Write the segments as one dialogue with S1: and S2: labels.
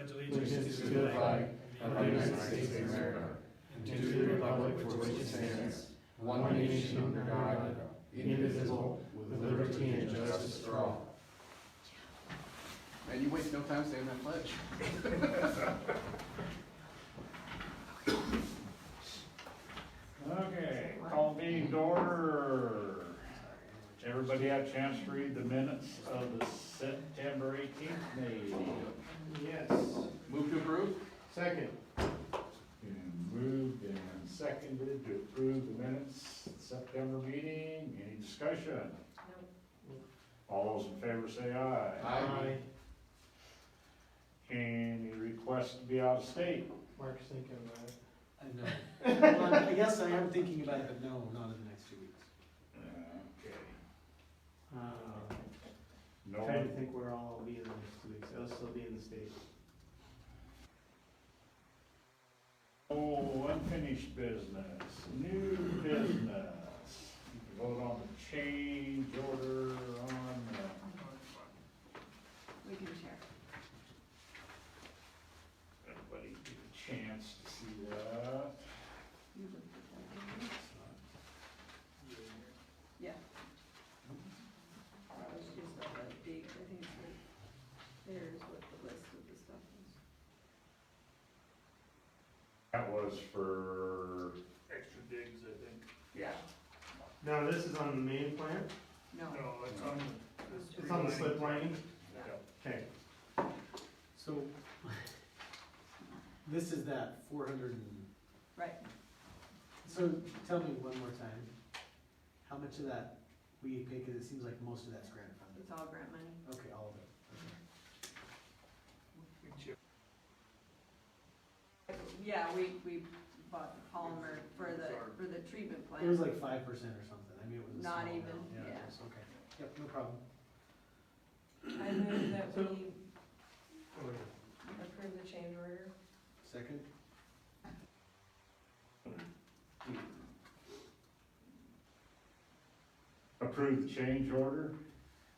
S1: pledge allegiance to the flag of the United States of America, and to the republic for which it stands, one nation under God, indivisible, with liberty and justice for all.
S2: Man, you waste no time saying that pledge.
S3: Okay, call meeting to order. Everybody had a chance to read the minutes of the September 18th meeting?
S1: Yes.
S2: Move to approve?
S1: Second.
S3: Been moved and seconded to approve the minutes of the September meeting. Any discussion? All those in favor say aye.
S2: Aye.
S3: Any requests to be out of state?
S1: Mark's thinking about it.
S4: I know. Well, I guess I am thinking about it, but no, not in the next 2 weeks.
S3: Okay.
S1: Trying
S3: No,
S1: to think where all I'll be in the next 2 weeks. I'll still be in the States.
S3: oh, unfinished business, new business. You can vote on the change order on
S5: We can share.
S3: everybody get a chance to see that.
S5: You looked at that, didn't you? Yeah. That was just all that big, I think it's like, there's what the list of the stuff is.
S3: That was for,
S6: Extra digs, I think.
S5: Yeah.
S1: Now, this is on the main plant?
S5: No.
S6: No, it's on the.
S1: It's on the slip lining?
S5: Yeah.
S1: Okay.
S4: So, this is that 400 and,
S5: Right.
S4: so tell me one more time, how much of that will you pay, cause it seems like most of that's grant funded.
S5: It's all grant money.
S4: Okay, all of it, okay.
S5: Yeah, we bought the polymer for the treatment plant.
S4: It was like 5% or something, I mean, it was a
S5: Not
S4: small
S5: even,
S4: amount.
S5: yeah.
S4: It was okay, yep, no problem.
S7: I move that we
S1: Oh, yeah.
S7: approve the change order.
S4: Second?
S3: approve the change order.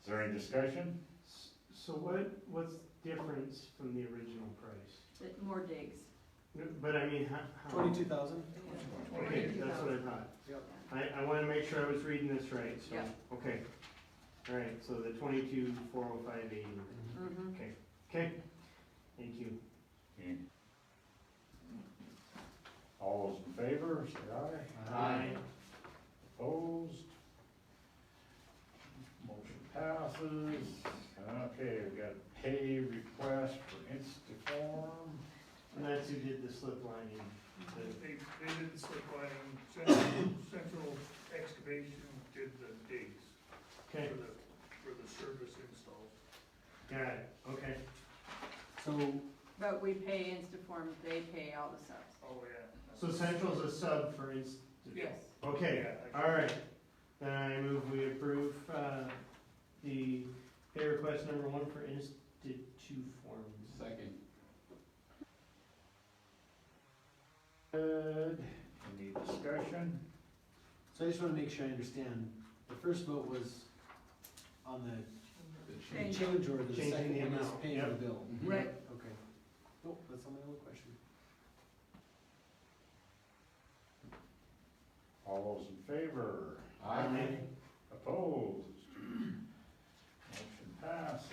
S3: Is there any discussion?
S1: So what's the difference from the original price?
S5: More digs.
S1: No, but I mean, how?
S4: 22,000?
S1: Okay, that's what I thought.
S4: Yep.
S1: I wanna make sure I was reading this right, so,
S5: Yeah.
S1: okay. All right, so the 22,405.80.
S5: Mm-hmm.
S1: Okay, okay, thank you.
S3: Okay. All those in favor, say aye.
S1: Aye.
S3: Opposed? Motion passes. Okay, we've got a pay request for Instaform.
S1: And that's who did the slip lining.
S6: They did the slip lining, central excavation did the digs
S1: Okay,
S6: for the service installs.
S1: got it, okay.
S4: So,
S5: But we pay Instaform, they pay all the subs.
S6: Oh, yeah.
S1: So Central's a sub for instance.
S5: Yes.
S1: Okay,
S6: Yeah,
S1: all right. Then I move we approve, the pay request number 1 for Instituform.
S2: Second.
S3: Good. Any discussion?
S4: so I just wanna make sure I understand, the first vote was on the
S5: Change.
S4: change order, the
S1: Changing
S4: second
S1: the
S4: one is
S1: amount,
S4: paying
S1: yep.
S4: the bill.
S5: Right.
S4: Okay. Oh, that's on my other question.
S3: All those in favor?
S2: Aye.
S3: Opposed? Motion passes.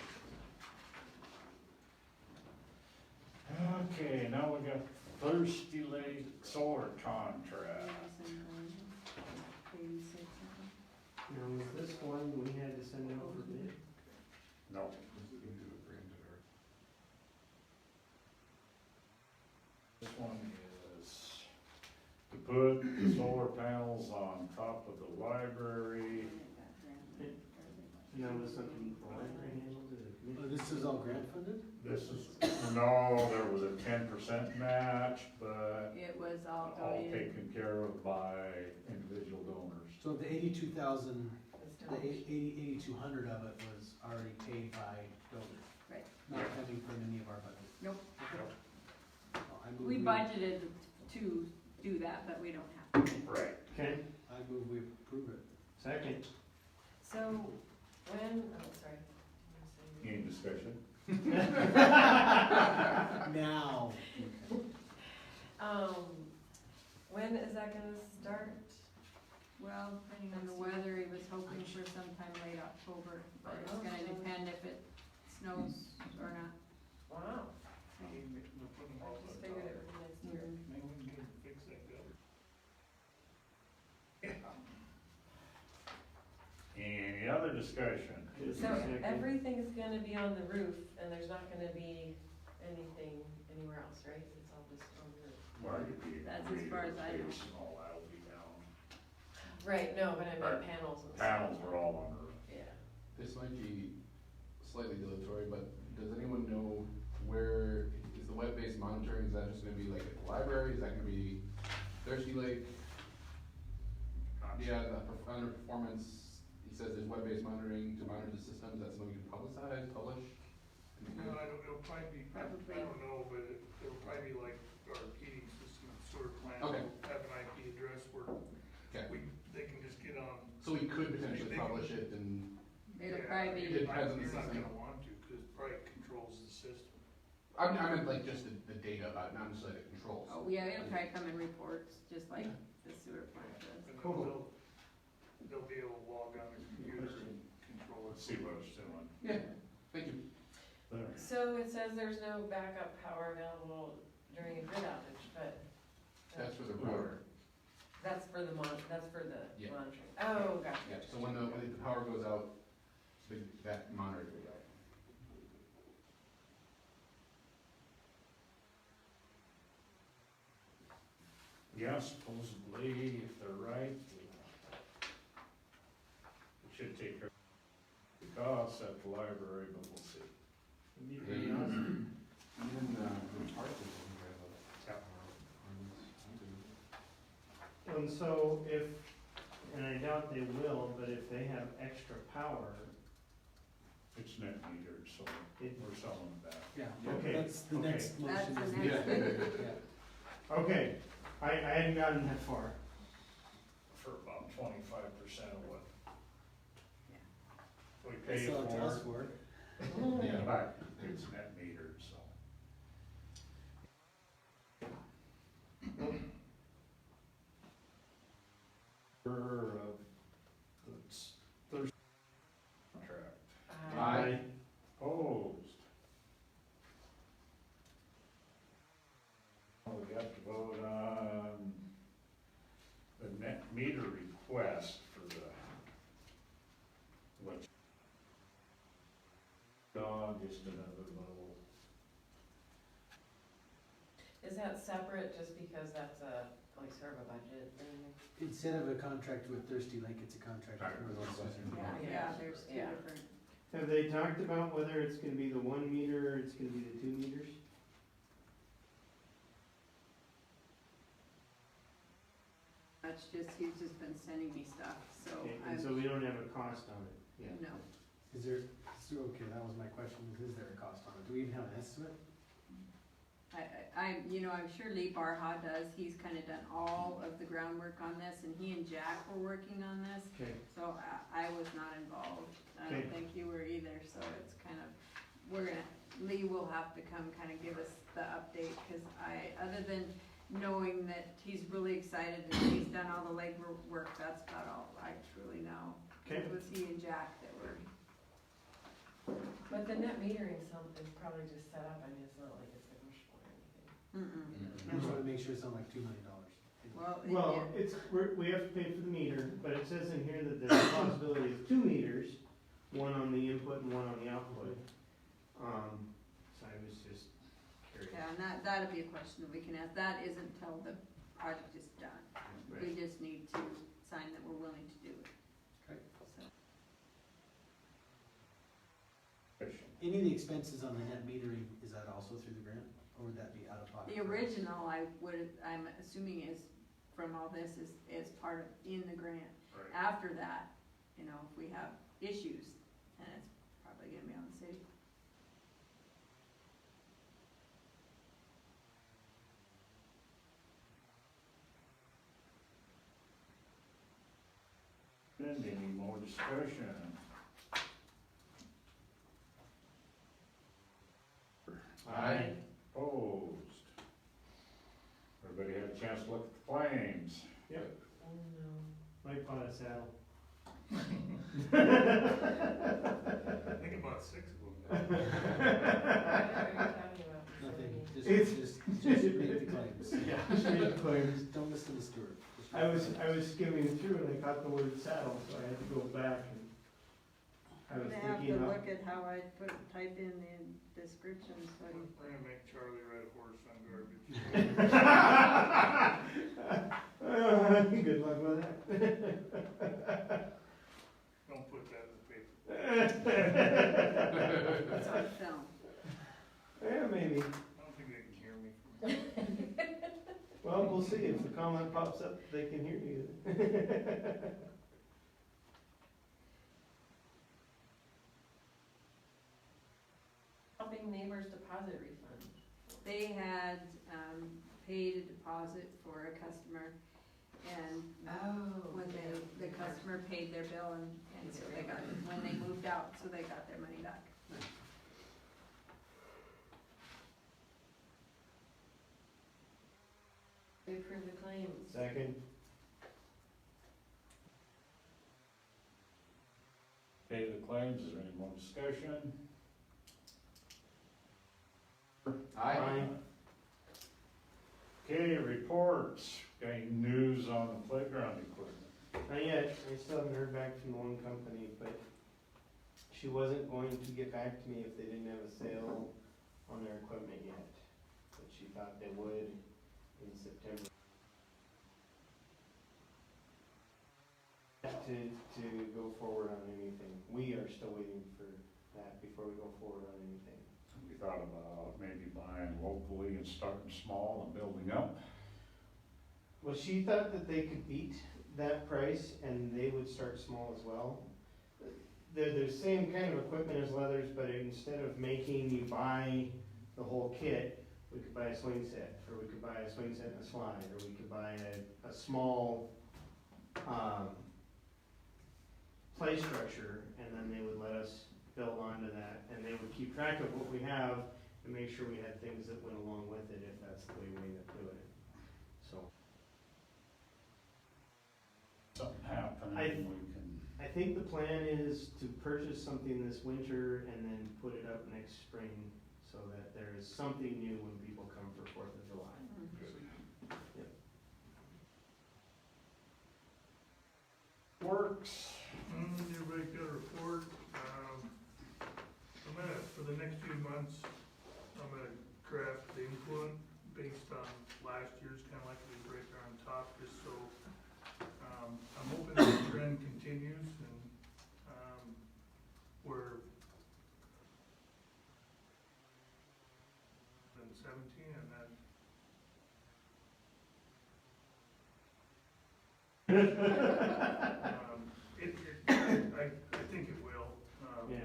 S3: Okay, now we got Thirsty Lake Solar Contract.
S5: 86, I think.
S1: Now, was this one we had to send out for bid?
S3: No. This one is to put the solar panels on top of the library.
S1: And that was something the library handled, or the
S4: Oh,
S1: committee?
S4: this is all grant funded?
S3: This is, no, there was a 10% match, but
S5: It was all
S3: all
S5: donated.
S3: taken care of by individual donors.
S4: So the 82,000, the 8,200 of it was already paid by donors?
S5: Right.
S4: Not coming from any of our budget?
S5: Nope.
S4: Okay. Well, I move
S5: We budgeted to do that, but we don't have to.
S3: Right.
S1: Okay,
S4: I move we approve it.
S1: second.
S7: So, when, oh, sorry.
S3: Any discussion?
S7: When is that gonna start?
S5: Well, depending on the weather, he was hoping for sometime late October, but it's gonna depend if it snows or not.
S7: Wow,
S6: We'll put them
S7: I
S6: all
S7: just
S6: on
S7: figured
S6: top.
S7: it would be next year.
S6: Maybe we can get them to fix that gutter.
S3: Any other discussion?
S7: So everything's gonna be on the roof and there's not gonna be anything anywhere else, right? It's all just on the roof.
S3: Well, you'd be.
S5: That's as far as I know.
S3: space and all that'll be down.
S7: Right, no, but I
S3: Right.
S7: meant panels and stuff.
S3: Panels are all on the roof.
S7: Yeah.
S2: This might be slightly dilatory, but does anyone know where, is the web-based monitoring, is that just gonna be like at the library, is that gonna be Thirsty Lake? Yeah, under performance, he says there's web-based monitoring to monitor the systems, that's something we can publicize, publish?
S6: No, it'll probably be, I don't know, but it'll probably be like our heating system, sewer plant.
S2: Okay.
S6: Have an IP address where
S2: Okay,
S6: they can just get on.
S2: so we could potentially publish it and,
S5: It'll
S6: Yeah,
S5: probably
S2: It
S5: be,
S2: depends on the
S6: You're not
S2: system.
S6: gonna want to, cause it probably controls the system.
S2: I meant like just the data about it, not necessarily the controls.
S5: oh, yeah, it'll probably come in reports, just like the sewer plant does.
S6: And then
S2: Cool.
S6: they'll be able to log on the computer and control it.
S3: Let's see what it's doing.
S2: Yeah, thank you.
S3: There.
S7: So it says there's no backup power available during a grid outage, but.
S2: That's for the router.
S7: That's for the
S2: Yeah.
S7: monitoring. Oh, gotcha.
S2: Yeah, so when the power goes out, that monitor goes out.
S3: Yeah, supposedly, if they're right, it should take care of the costs at the library, but we'll see.
S2: Even, the articles, we have a
S3: Yep.
S2: on
S8: And so if, and I doubt they will, but if they have extra power,
S3: It's net metered, so
S8: It-
S3: we're selling it back.
S4: Yeah,
S8: Okay,
S4: that's the
S8: okay.
S4: next motion.
S5: That's the
S4: is-
S5: next
S2: Yeah.
S4: Yeah.
S8: okay, I hadn't gotten that far.
S3: For about 25% of what
S5: Yeah.
S3: we
S4: They
S3: pay
S4: sell it to us
S3: for.
S4: for.
S2: Yeah.
S3: But it's net metered, so. Of the Thursday contract.
S2: Aye.
S3: Opposed? We got to vote on the net meter request for the, what? Just another little,
S7: Is that separate just because that's like sort of a budget thing?
S4: Instead of a contract with Thirsty Lake, it's a contract with Northwestern.
S5: Yeah, there's two
S7: Yeah.
S5: different,
S8: Have they talked about whether it's gonna be the 1 meter or it's gonna be the 2 meters?
S5: that's just, he's just been sending me stuff, so
S8: Okay,
S5: I'm,
S8: and so we don't have a cost on it yet?
S5: no.
S4: Is there, so, okay, that was my question, is there a cost on it? Do we even have an estimate?
S5: I'm sure Lee Barha does, he's kinda done all of the groundwork on this, and he and Jack were working on this,
S8: Okay,
S5: so I was not involved. I don't
S8: Okay.
S5: think you were either, so it's kind of, Lee will have to come kinda give us the update, cause other than knowing that he's really excited and he's done all the legwork, that's about all I truly know.
S8: okay.
S5: It was he and Jack that were,
S7: But the net metering something's probably just set up, I mean, it's not like it's negotiable or anything.
S4: I just wanna make sure it's not like $2 million.
S8: Well, we have to pay for the meter, but it says in here that there's a possibility of 2 meters, one on the input and one on the output. So I was just curious.
S5: yeah, and that'd be a question that we can ask, that isn't till the project is done. We
S8: Right.
S5: just need to sign that we're willing to do it.
S4: Okay.
S5: So,
S4: Any of the expenses on the net metering, is that also through the grant, or would that be out of pocket?
S5: the original, I'm assuming is, from all this, is part of, in the grant.
S3: right,
S5: After that, if we have issues, then it's probably gonna be on the city.
S3: and any more discussion?
S2: Aye.
S3: Opposed? Everybody chance to look at the claims.
S8: Yep,
S7: Oh, no.
S8: might buy a saddle.
S6: I think about 6 of them.
S7: What are you talking about?
S4: Nothing,
S8: It's-
S4: just read the claims.
S8: Yeah, just read the claims.
S4: Don't listen to Stuart. Just read
S8: I was
S4: the
S8: skimming through and I caught the word saddle, so I had to go back and I
S5: I'm
S8: was
S5: gonna have to
S8: thinking of.
S5: look at how I type in the description, so
S6: We're gonna make Charlie ride a horse on garbage.
S8: Good luck with that.
S6: Don't put that in the paper.
S5: it's on film.
S8: Yeah, maybe.
S6: I don't think they can hear me.
S8: Well, we'll see. If the comment pops up, they can hear you.
S7: Helping neighbors deposit refund.
S5: They had, paid a deposit for a customer, and when the customer paid their bill, and so they got, when they moved out, so they got their money back.
S7: We approve the claims.
S8: Second.
S3: Pay the claims, is there any more discussion?
S2: Aye.
S3: Okay, reports, got any news on the playground equipment?
S8: Not yet. I still haven't heard back from the one company, but she wasn't going to get back to me if they didn't have a sale on their equipment yet. But she thought they would in September. To go forward on anything. We are still waiting for that before we go forward on anything.
S3: We thought about maybe buying locally and starting small and building up.
S8: Well, she thought that they could beat that price and they would start small as well. They're the same kind of equipment as Leathers, but instead of making you buy the whole kit, we could buy a swing set, or we could buy a swing set and a slide, or we could buy a small, play structure, and then they would let us build onto that, and they would keep track of what we have and make sure we had things that went along with it, if that's the way we end up doing it. So,
S3: Something happening,
S8: I-
S3: we can,
S8: I think the plan is to purchase something this winter and then put it up next spring, so that there is something new when people come for 4th of July.
S3: works.
S6: Everybody got a report. I'm gonna, for the next few months, I'm gonna craft the input based on last year's, kinda like we break there on top, just so, I'm hoping that the trend continues and, we're in 17 and then I think it will.
S8: Yeah.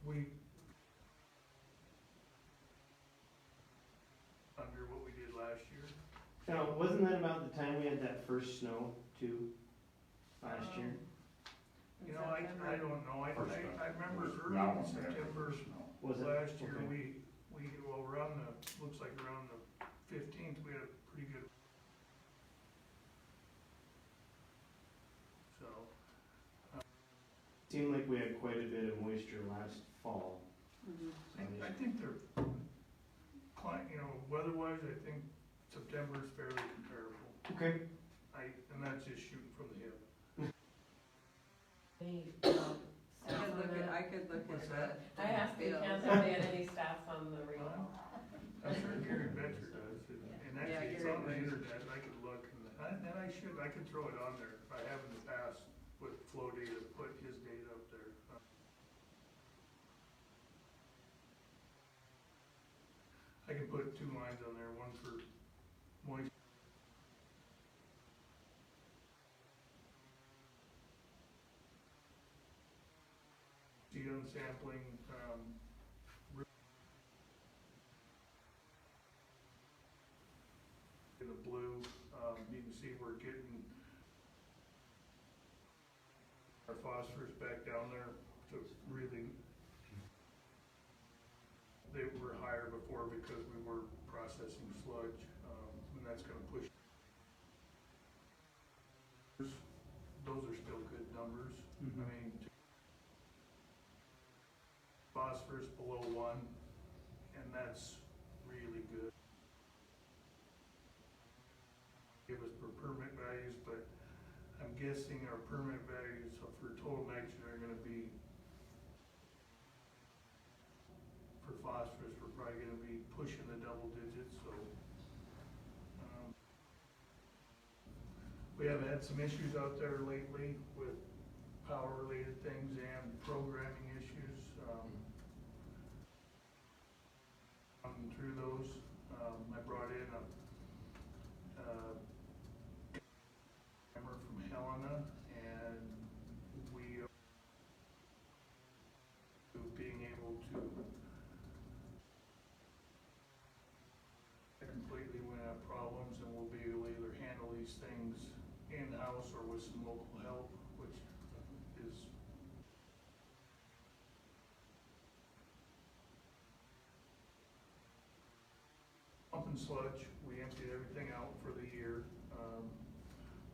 S6: We, under what we did last year.
S8: Now, wasn't that about the time we had that first snow too, last year?
S6: You know, I don't know, I remember early
S3: Not
S6: in
S3: when we had the
S6: September
S3: first snow.
S8: Was it?
S6: last year,
S8: Okay.
S6: well, around the, looks like around the 15th, we had a pretty good. So,
S8: Seemed like we had quite a bit of moisture last fall.
S5: Mhm.
S6: I think they're, weather-wise, I think September is fairly comparable.
S8: Okay.
S6: And that's just shooting from the hip.
S7: Any,
S5: I could look
S6: What's
S5: at
S6: that?
S5: the.
S7: I asked the
S5: bills.
S7: accountant if they had any stats on the recall.
S6: I'm sure Gary Betcher does, and
S5: Yeah,
S6: actually, it's
S5: Gary
S6: on the
S5: Betcher.
S6: internet, I could look, and I could throw it on there, I have in the past with flow data, put his data up there. I can put 2 lines on there, one for moisture. See on sampling, in the blue, you can see we're getting our phosphorus back down there to really, they were higher before because we were processing sludge, and that's gonna push. Those are still good numbers. I mean, phosphorus below 1, and that's really good. Give us for permit values, but I'm guessing our permit values for total nitrogen are gonna be, for phosphorus, we're probably gonna be pushing the double digits, so. We have had some issues out there lately with power-related things and programming issues. Through those, I brought in a camera from Helena, and we are being able to completely when have problems, and we'll be able to either handle these things in-house or with some local help, which is pump and sludge. We emptied everything out for the year.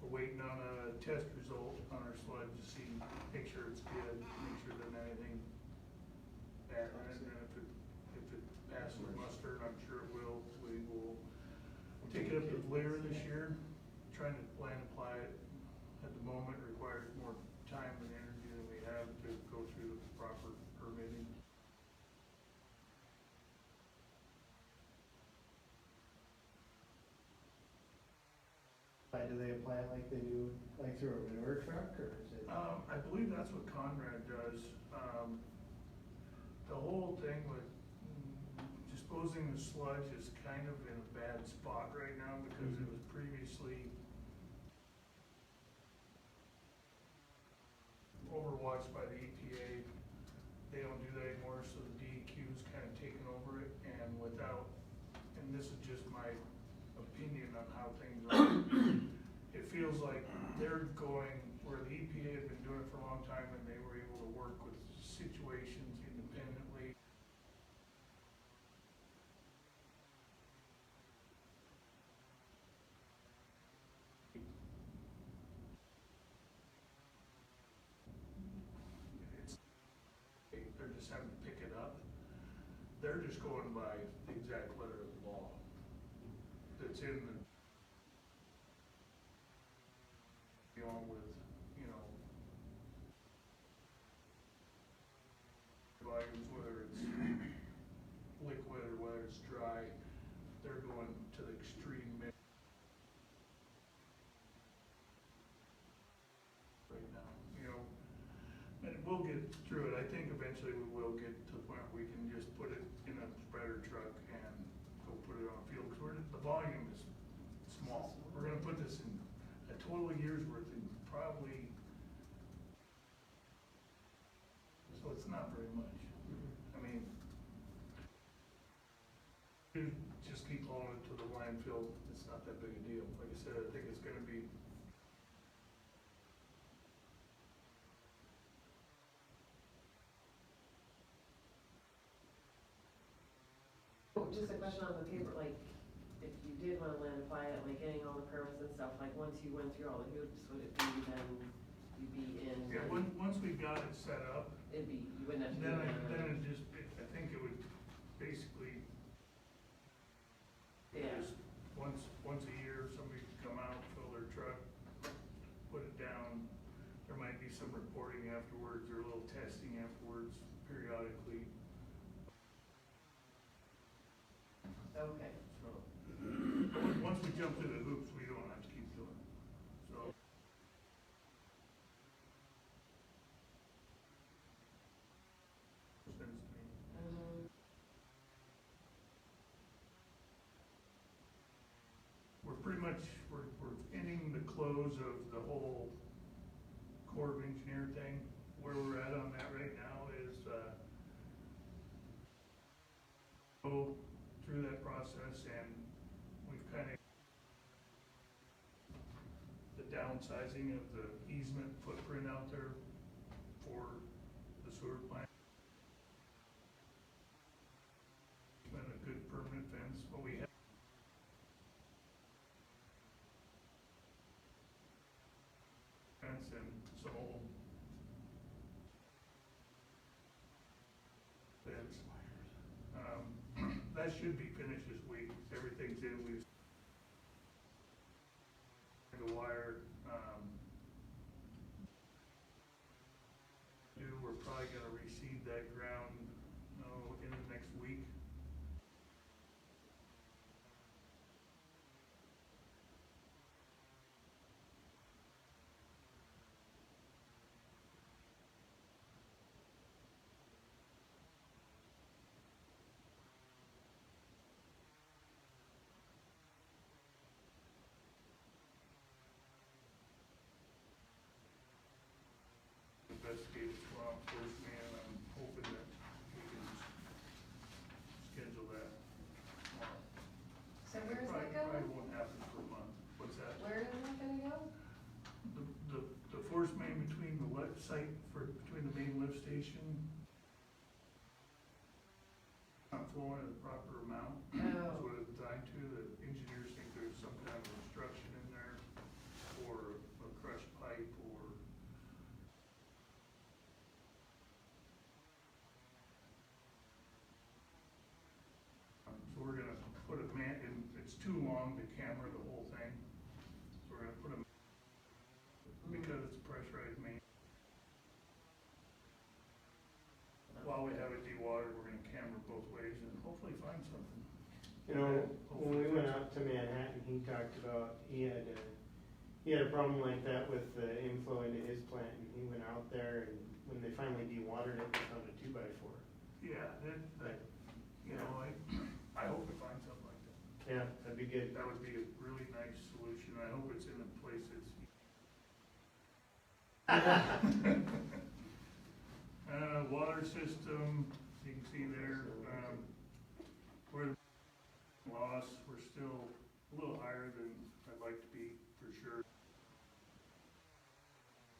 S6: We're waiting on a test result on our sludge to see, make sure it's good, make sure that anything bad in it, and if it passes muster, and I'm sure it will, we will take it up to later this year. Trying to plan and apply it at the moment requires more time and energy than we have to go through the proper permitting.
S8: Do they apply it like they do, like through a manure truck, or is it?
S6: I believe that's what Conrad does. The whole thing with disposing the sludge is kind of in a bad spot right now because it was previously overwatched by the EPA. They don't do that anymore, so the DEQ's kind of taken over it, and without, and this is just my opinion on how things are, it feels like they're going where the EPA had been doing it for a long time, and they were able to work with situations independently. They're just having to pick it up. They're just going by the exact letter of the law that's in the, with, volumes, whether it's liquid or whether it's dry, they're going to the extreme mix right now, and we'll get through it. I think eventually we will get to the point where we can just put it in a spreader truck and go put it on a field, because the volume is small. We're gonna put this in a total year's worth in probably, so it's not very much. I mean, you just keep hauling it to the landfill, it's not that big a deal. Like I said, I think it's gonna be
S7: just a question on the paper, like, if you did wanna land apply it, like getting all the permits and stuff, like, once you went through all the hoops, would it be then you'd be in?
S6: yeah. Once we got it set up,
S7: It'd be, you wouldn't have to do
S6: then
S7: that.
S6: it just, I think it would basically
S7: Yeah,
S6: just once a year, somebody could come out, fill their truck, put it down. There might be some reporting afterwards or a little testing afterwards periodically.
S7: okay.
S6: So, once we jump through the hoops, we don't have to keep doing it. So, sense to me. We're pretty much, we're ending the close of the whole Corps of Engineer thing. Where we're at on that right now is, go through that process, and we've kind of the downsizing of the easement footprint out there for the sewer plant. It's been a good permanent fence, but we have plants and some old beds. That should be finished this week, everything's in, we've the wire, we're probably gonna reseed that ground, in the next week. Investigate the swamp first, man, I'm hoping that we can schedule that tomorrow.
S7: So where is that
S6: Probably
S7: going?
S6: won't happen for a month. What's that?
S7: Where is that gonna go?
S6: The force main between the lift site, between the main lift station, not flowing at the proper amount. That's
S7: Oh,
S6: what it's designed to. The engineers think there's some kind of obstruction in there, or a crushed pipe, or so we're gonna put a it's too long to camera the whole thing. So we're gonna put a, because it's a pressurized main. While we have it dewatered, we're gonna camera both ways and hopefully find something.
S8: You know, when we went out to Manhattan, he talked about, he had a problem like that with the inflow into his plant, and he went out there, and when they finally dewatered it, they found a 2x4.
S6: Yeah, I hope we find something like that.
S8: Yeah, that'd be good.
S6: That would be a really nice solution. I hope it's in a place that's. Water system, you can see there, we're loss, we're still a little higher than I'd like to be, for sure.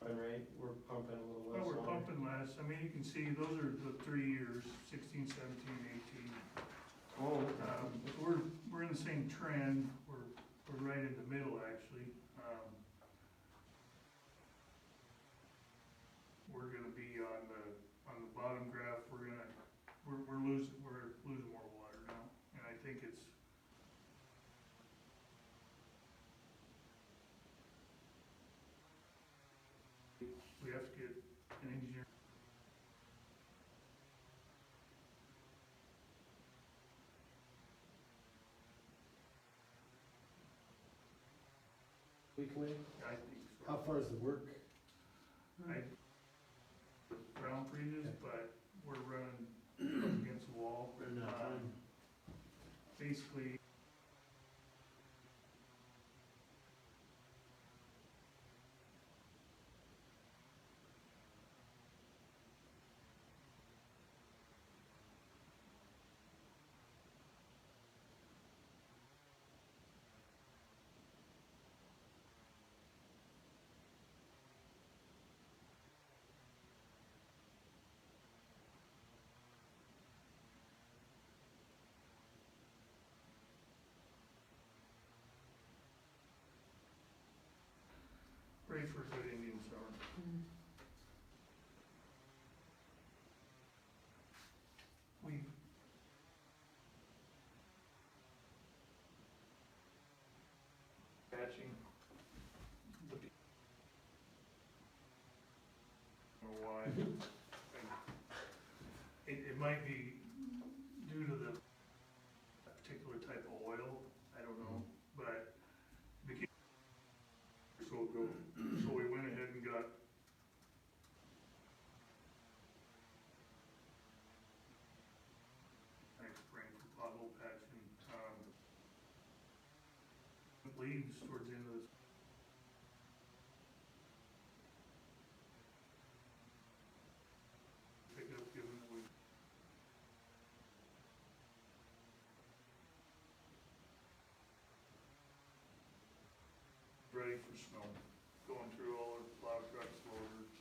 S8: Right, we're pumping a little less.
S6: But we're
S8: water.
S6: pumping less. I mean, you can see, those are the 3 years, 16, 17, 18.
S8: Oh, okay.
S6: We're in the same trend, we're right in the middle, actually. We're gonna be on the bottom graph, we're losing more water now, and I think it's. We have to get an engineer.
S4: Weekly?
S6: I think so.
S4: How far is the work?
S6: Ground freezes,
S4: Okay.
S6: but we're running up against the wall.
S4: Running out of time.
S6: Basically. Ready for a good Indian summer. We. Patching. Or why. It might be due to the particular type of oil, I don't know, but became so good. So we went ahead and got next spring for pothole patching, leaves towards the end of this. Pick up, given that we. Ready for snow, going through all the plow trucks, loaders.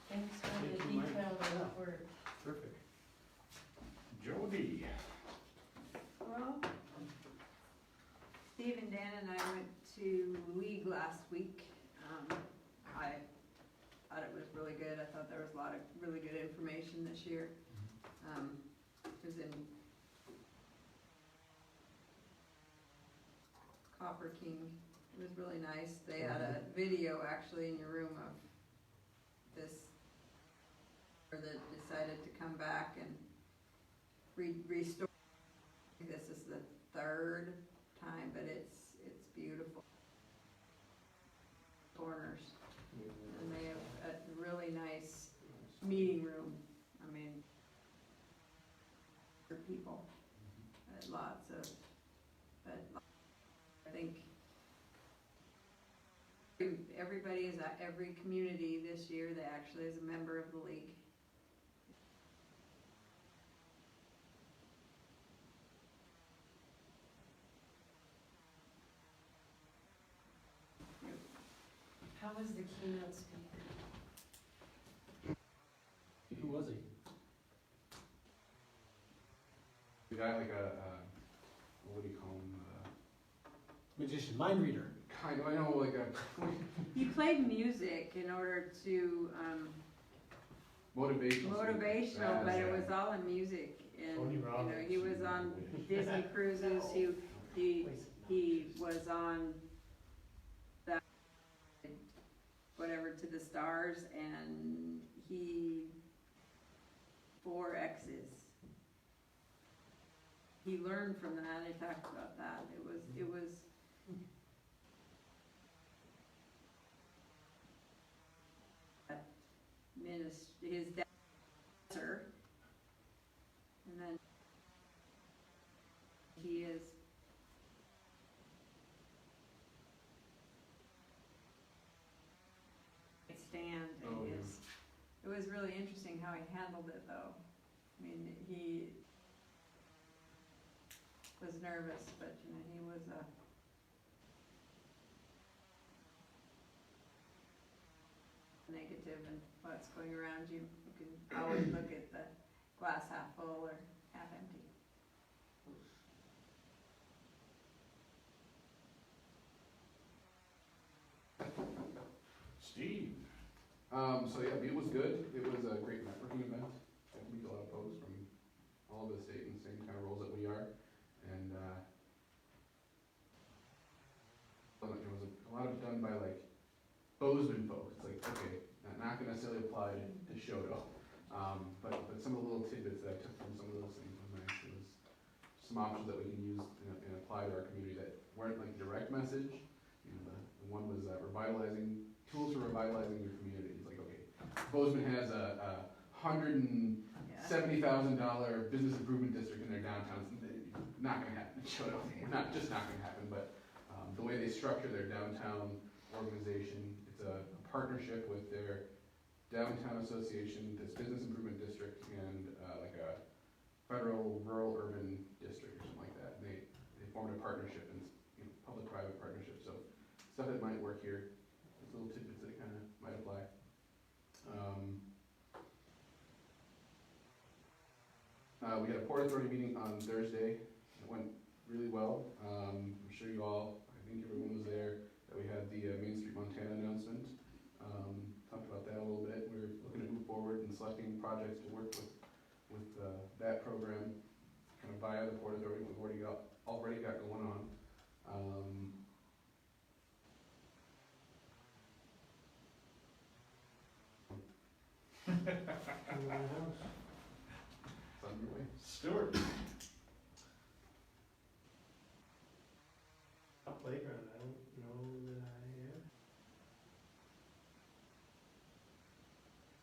S7: thanks.
S5: Steve and Dan and I went to League last week. I thought it was really good. I thought there was a lot of really good information this year. It was in Copper King. It was really nice. They had a video actually in your room of this that decided to come back and restore. This is the third time, but it's beautiful. Corners, and they have a really nice meeting room. I mean, for people, lots of, but I think everybody is at every community this year that actually is a member of the league.
S7: How was the keynote speaker?
S4: Who was he?
S2: The guy like what do you call him?
S4: Magician, mind reader.
S2: Kind of, I know, like a
S5: He played music in order to, motivational, but it was all in music. And,
S3: Tony
S5: you know,
S3: Robbins.
S5: he was on Disney cruises, he was on that, whatever, To the Stars, and he, 4 X's. He learned from that, he talked about that, it was his dancer, and then he is stand, and it was really interesting how he handled it though. I mean, he was nervous, but you know, he was negative and what's going around you. You can always look at the glass half full or half empty.
S3: Steve?
S2: So yeah, it was good. It was a great networking event. I think we got a lot of folks from all over the state in the same kind of roles that we are. And it was a lot of it done by like Bozeman folks. It's like, okay, not going to necessarily apply to Choteau. But some of the little tidbits that I took from some of those things was nice. It was some options that we can use and apply to our community that weren't like direct message. You know, the one was revitalizing, tools for revitalizing your community. It's like, okay, Bozeman has a $170,000 business improvement district in their downtown. It's not going to happen in Choteau. Just not going to happen. But the way they structure their downtown organization, it's a partnership with their downtown association, this business improvement district, and like a federal rural urban district or something like that. And they formed a partnership, and public-private partnership. So stuff that might work here, those little tidbits that kind of might apply. We had a Port Authority meeting on Thursday. It went really well. I'm sure you all, I think everyone was there, that we had the Main Street Montana announcement. Talked about that a little bit. We're looking to move forward and selecting projects to work with that program, kind of via the Port Authority. We've already got going on. It's on your way.
S3: Stuart?
S8: Playground, I don't know that I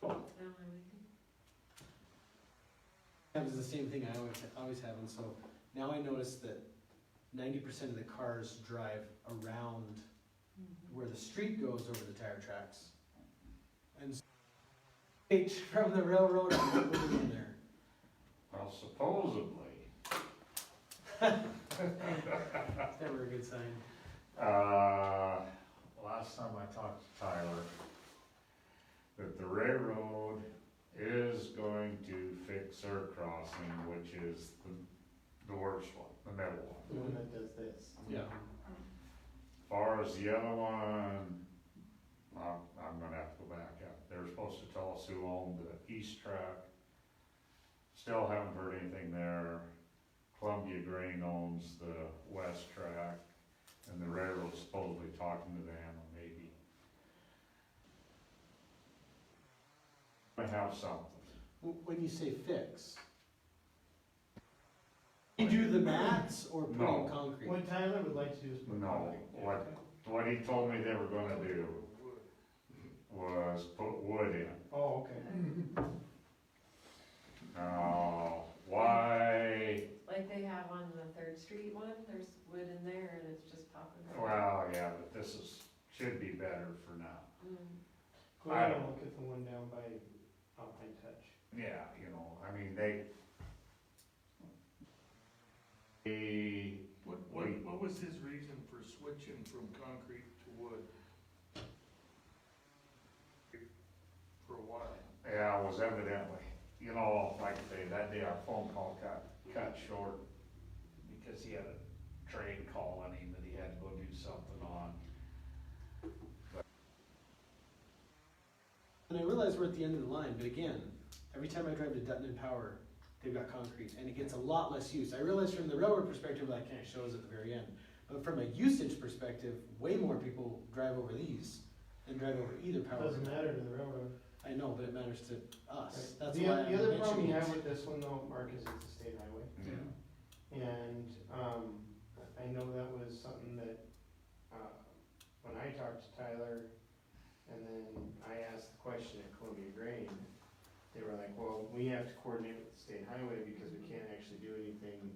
S8: have.
S4: That was the same thing I always have, and so now I notice that 90% of the cars drive around where the street goes over the tire tracks. And so, from the railroad, I'm not moving in there.
S3: Well, supposedly.
S4: It's never a good sign.
S3: Last time I talked to Tyler, that the railroad is going to fix our crossing, which is the worst one, the middle one.
S8: The one that does this.
S4: Yeah.
S3: far as the other one, I'm gonna have to go back up. They're supposed to tell us who owned the east track. Still haven't heard anything there. Columbia Grain owns the west track, and the railroad's supposedly talking to them, or maybe. I have something.
S4: When you say fix, you do the mats or put
S3: No.
S4: in concrete?
S8: What Tyler would like to do is put
S3: No,
S8: concrete.
S3: what he told me they were gonna do was put wood in.
S8: Oh, okay.
S3: Now, why,
S7: Like they have on the Third Street one, there's wood in there and it's just popping right
S3: well, yeah, but this should be better for now.
S8: Go
S3: I
S8: ahead
S3: don't-
S8: and look at the one down by High Touch.
S3: Yeah, you know, I mean, they,
S6: What was his reason for switching from concrete to wood? For a while.
S3: yeah, it was evidently, you know, like I say, that day our phone call got cut short because he had a train calling him that he had to go do something on.
S4: And I realize we're at the end of the line, but again, every time I drive to Dutton and Power, they've got concrete, and it gets a lot less use. I realize from the railroad perspective, that kind of shows at the very end, but from a usage perspective, way more people drive over these than drive over either power.
S8: Doesn't matter to the railroad.
S4: I know, but it matters to us. That's
S8: The
S4: why
S8: the
S4: I'm
S8: other problem
S4: mentioning
S8: you
S4: it.
S8: have with this one though, Mark, is it's a state highway.
S3: Yeah.
S8: And, I know that was something that, when I talked to Tyler, and then I asked the question at Columbia Grain, they were like, well, we have to coordinate with the state highway because we can't actually do anything,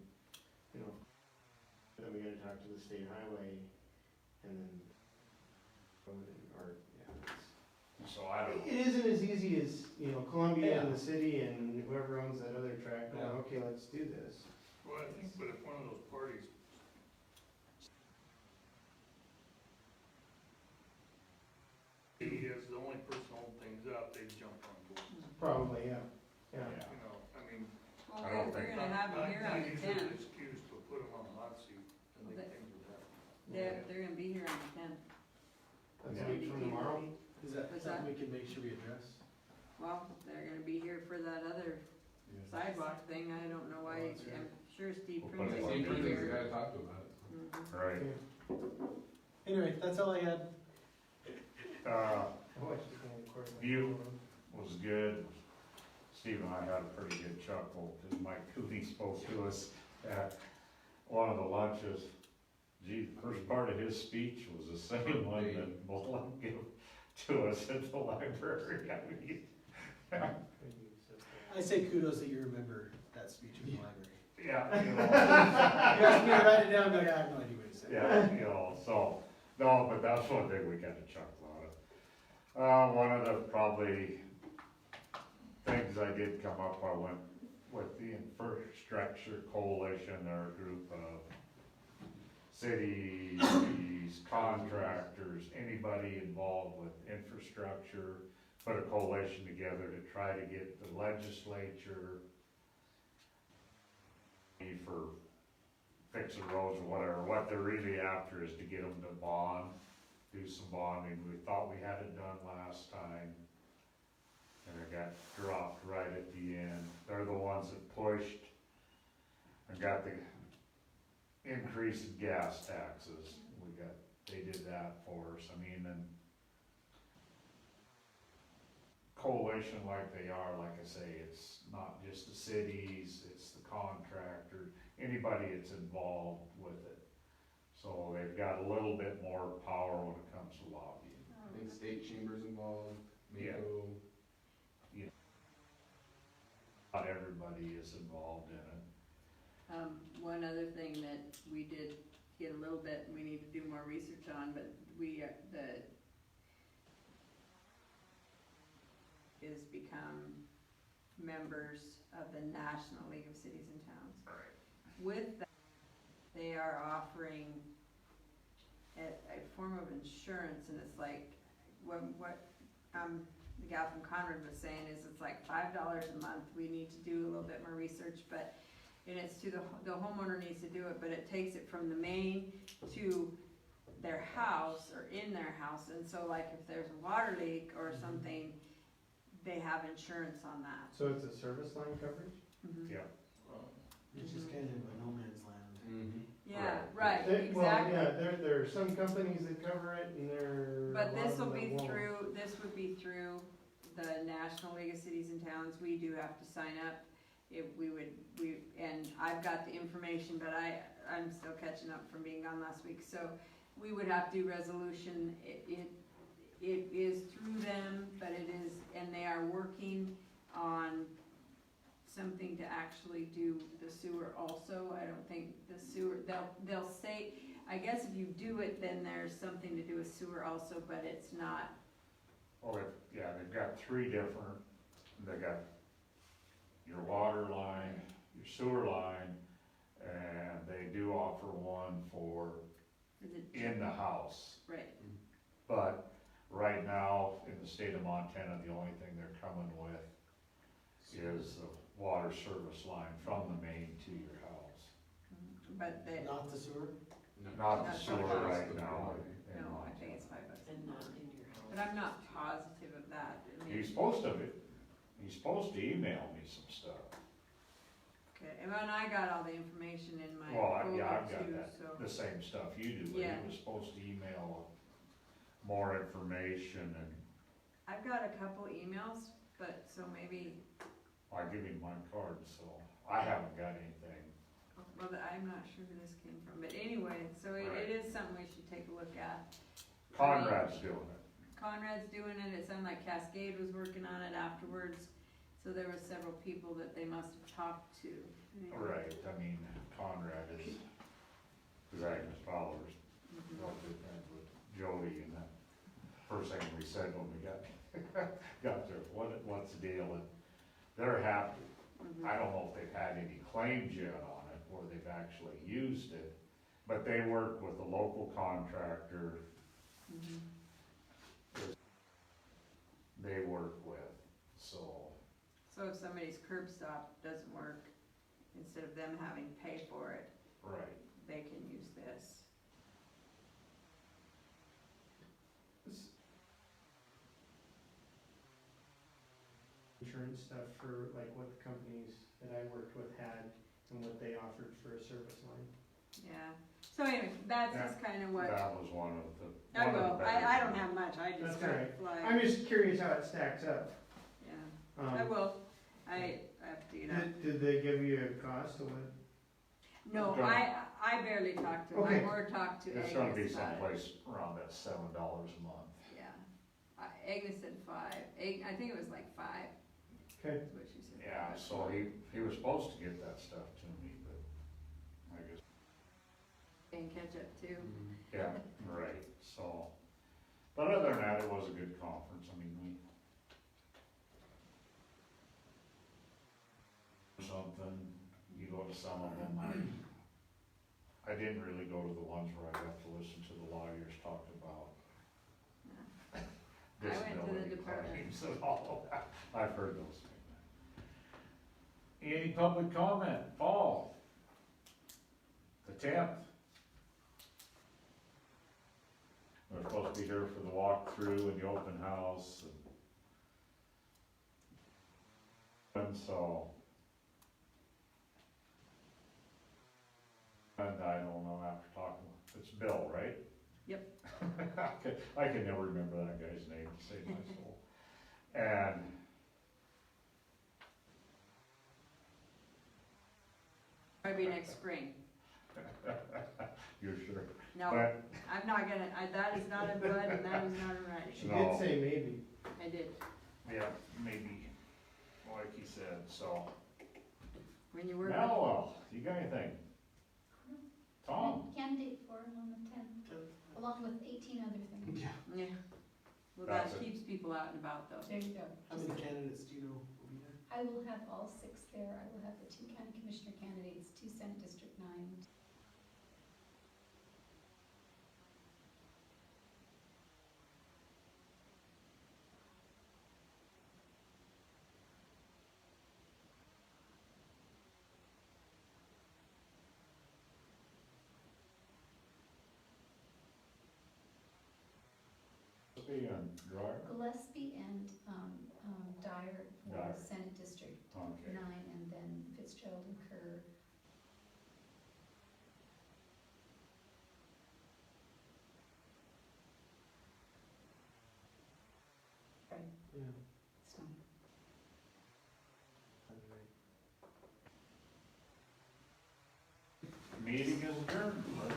S8: you know, then we gotta talk to the state highway, and then, or, yeah, it's.
S3: So I don't know.
S8: It isn't as easy as, you know, Columbia and the city and whoever owns that other track going,
S4: Yeah.
S8: okay, let's do this.
S6: Well, I think, but if one of those parties he is the only person holding things up, they jump on board.
S8: Probably, yeah, yeah.
S3: Yeah.
S6: You know, I mean,
S5: Well,
S3: I don't
S5: they're
S3: think-
S5: gonna have them here on the
S6: not using an
S5: tenth.
S6: excuse, but put them on the hot seat and
S5: Well,
S6: make
S5: they-
S6: things are better.
S5: They're gonna be here on the tenth.
S8: That's
S3: Yeah.
S8: a week from tomorrow.
S4: Is that
S5: What's
S4: something
S5: that?
S4: we can make sure we address?
S5: Well, they're gonna be here for that other sidewalk thing. I don't know why.
S4: Oh, that's right.
S5: I'm sure Steve
S3: Well,
S5: Prince
S3: but
S5: will
S3: it's
S5: be
S2: Same thing, you
S5: here.
S2: gotta talk to him about it.
S5: Mhm.
S3: Right.
S4: Anyway, that's all I had.
S3: View was good. Steve and I had a pretty good chuckle, because Mike Cooney spoke to us at one of the lunches. Gee, the first part of his speech was the same one that Mullen gave to us at the library. I mean,
S4: I say kudos that you remember that speech in the library.
S3: yeah, you know,
S4: You asked me to write it down, but I have no idea what he said.
S3: yeah, you know, so, no, but that's one thing we got to chuckle out of. One of the probably things I did come up, I went with the Infrastructure Coalition, they're a group of cities, contractors, anybody involved with infrastructure, put a coalition together to try to get the legislature for fixing roads or whatever. What they're really after is to get them to bond, do some bonding. We thought we had it done last time, and it got dropped right at the end. They're the ones that pushed and got the increase in gas taxes. They did that for us. I mean, and coalition like they are, like I say, it's not just the cities, it's the contractor, anybody that's involved with it. So they've got a little bit more power when it comes to lobbying.
S2: I think state chambers involved,
S3: Yeah.
S2: NACO.
S3: Not everybody is involved in it.
S5: One other thing that we did get a little bit, we need to do more research on, but is become members of the National League of Cities and Towns.
S3: Right.
S5: With that, they are offering a form of insurance, and it's like, what the gal from Conrad was saying is it's like $5 a month. We need to do a little bit more research, and it's to the homeowner needs to do it, but it takes it from the main to their house, house, and so like if there's a water leak or something, they have insurance on that.
S8: So it's a service line coverage?
S5: Mhm.
S3: Yeah.
S4: It's just kind of a no man's land.
S5: Yeah, right,
S8: Well,
S5: exactly.
S8: yeah, there are some companies that cover it and there are a
S5: But
S8: lot
S5: this
S8: of
S5: will
S8: them
S5: be
S8: that won't.
S5: through, this would be through the National League of Cities and Towns, we do have to sign up. And I've got the information, but I'm still catching up from being gone last week, so we would have to do resolution. It is through them, but it is, and they are working on something to actually do the sewer also. I don't think the sewer, they'll say, I guess if you do it, then there's something to do with sewer also, but it's not.
S3: Well, yeah, they've got three different, they got your water line, your sewer line, and they do offer one for
S5: Is it
S3: in the house.
S5: right?
S3: But right now, in the state of Montana, the only thing they're coming with is the water service line from the main to your house.
S5: But they,
S4: Not the sewer?
S3: Not the
S5: Not
S3: sewer
S5: the house.
S3: right now. in
S5: no, I
S3: Montana.
S5: think it's $5.
S7: And not into your house.
S5: But I'm not positive of that. I mean,
S3: He's supposed to email me some stuff.
S5: okay, and when I got all the information in my
S3: Well,
S5: folder
S3: yeah, I've got
S5: too,
S3: that,
S5: so.
S3: the same stuff you do, but
S5: Yeah.
S3: he was supposed to email more information, and
S5: I've got a couple emails, but so maybe,
S3: I give him my card, so I haven't got anything.
S5: well, I'm not sure who this came from, but anyway, so
S3: Right.
S5: it is something we should take a look at.
S3: Conrad's doing it.
S5: Conrad's doing it, it sounded like Cascade was working on it afterwards, so there were several people that they must have talked to.
S3: Right, I mean, Conrad is Agnes Fowler's
S5: Mhm.
S3: real good friends with Jody, and that first thing we said when we got there, what's the deal? And they're happy.
S5: Mhm.
S3: I don't know if they've had any claims yet on it, or they've actually used it, but they work with a local contractor
S5: Mhm.
S3: they work with, so.
S5: So if somebody's curb stop doesn't work, instead of them having to pay for it,
S3: Right.
S5: they can use this.
S8: Insurance stuff for like what the companies that I worked with had and what they offered for a service line.
S5: Yeah, so anyway, that's just kinda what,
S3: That was one of the.
S5: I
S3: one of the
S5: will,
S3: better
S5: I don't
S3: things.
S5: have much, I just
S8: That's
S5: got
S8: all right.
S5: fly,
S8: I'm just curious how it stacks up.
S5: yeah, I will, I have to get up.
S8: Did they give you a cost of what?
S5: No,
S3: Okay.
S5: I barely talked to him, I
S8: Okay.
S5: more talked to Agnes
S3: It's gonna be
S5: about it.
S3: someplace around that $7 a month.
S5: Yeah, Agnes said 5, I think it was like 5,
S8: Okay.
S5: is what she said.
S3: Yeah, so he was supposed to get that stuff to me, but I guess,
S5: And catch up too.
S3: yeah, right, so. But other than that, it was a good conference, I mean, something, you go to some of them, I didn't really go to the ones where I got to listen to the lawyers talk about
S5: Yeah. I went to the
S3: disability
S5: department.
S3: claims and all of that, I've heard those things. Any public comment, Paul? The 10th. We're supposed to be here for the walkthrough and the open house and so. And I don't know, after talking, it's Bill, right?
S5: Yep.
S3: I can never remember that guy's name, to save my soul. And
S5: Maybe next spring.
S3: you're sure?
S5: No,
S3: But,
S5: I'm not gonna, that is not in blood and that is not in
S8: She
S5: writing.
S8: did say maybe.
S5: I did,
S3: yeah, maybe, like he said, so.
S5: when you work with,
S3: Now, you got anything? Tom?
S9: Candidate forum on the 10th, along with 18 other things.
S4: Yeah.
S5: yeah, well,
S3: That's
S5: that
S3: it.
S5: keeps people out and about though.
S9: There you go.
S4: How many candidates do you know will be there?
S9: I will have all 6 there. I will have the 2 county commissioner candidates, 2 Senate District 9.
S3: Dwyer?
S9: Gillespie and, Dyer for
S3: Dyer.
S9: Senate District
S3: Okay.
S9: 9, and then Fitzgerald and Kerr. Right,
S4: Yeah.
S9: so.
S3: Meeting is adjourned.